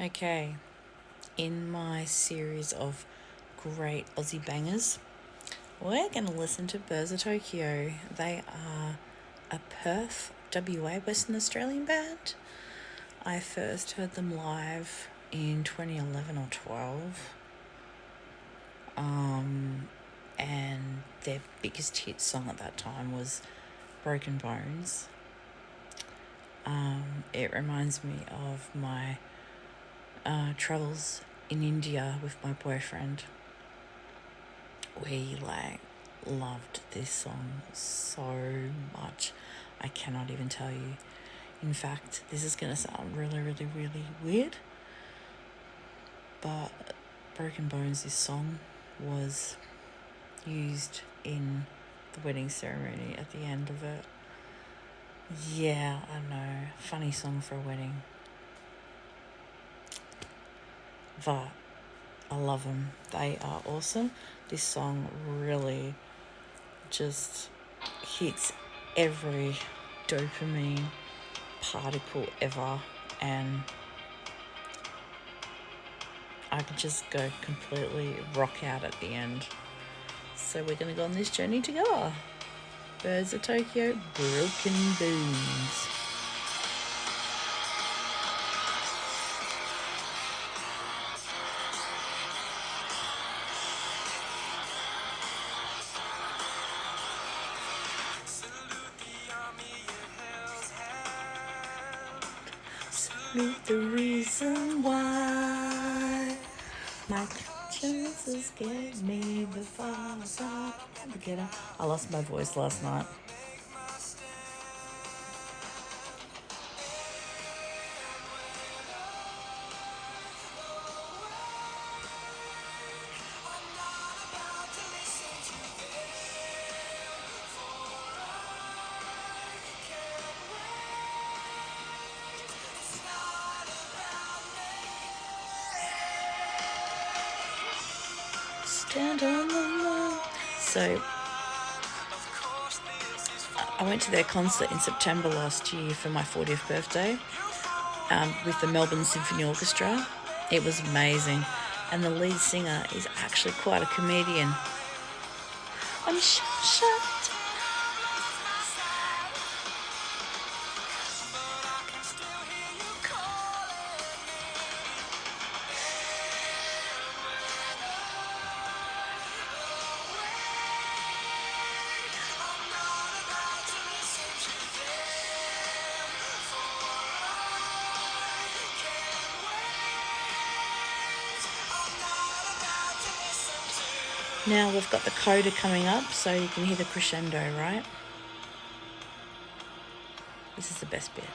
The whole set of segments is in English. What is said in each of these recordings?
Okay, in my series of great Aussie bangers, we're going to listen to Birds of Tokyo. They are a Perth, WA, Western Australian band. I first heard them live in 2011 or 12. And their biggest hit song at that time was Broken Bones. It reminds me of my travels in India with my boyfriend. We loved this song so much. I cannot even tell you. In fact, this is going to sound really, really, really weird, but Broken Bones, this song, was used in the wedding ceremony at the end of it. Yeah, I know. Funny song for a wedding. But I love them. They are awesome. This song really just hits every dopamine particle ever, and I could just go completely rock out at the end. So we're going to go on this journey together. Birds of Tokyo, Broken Bones. Salute the reason why my conscience get me before I stop. I lost my voice last night. Stand on the moon. So I went to their concert in September last year for my 40th birthday with the Melbourne Symphony Orchestra. It was amazing. And the lead singer is actually quite a comedian. I'm sure. Now we've got the coda coming up, so you can hear the crescendo, right? This is the best bit.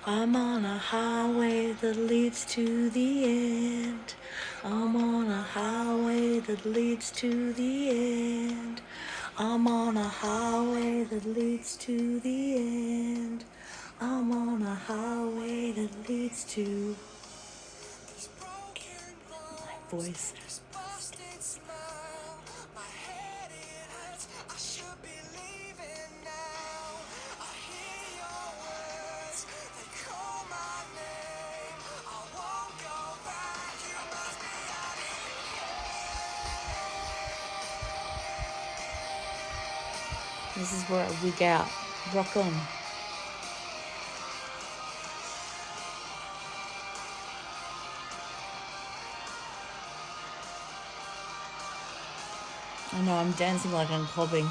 I'm on a highway that leads to the end. I'm on a highway that leads to the end. I'm on a highway that leads to the end. I'm on a highway that leads to my voice. This is where I wig out. Rock on. I know, I'm dancing like I'm clubbing.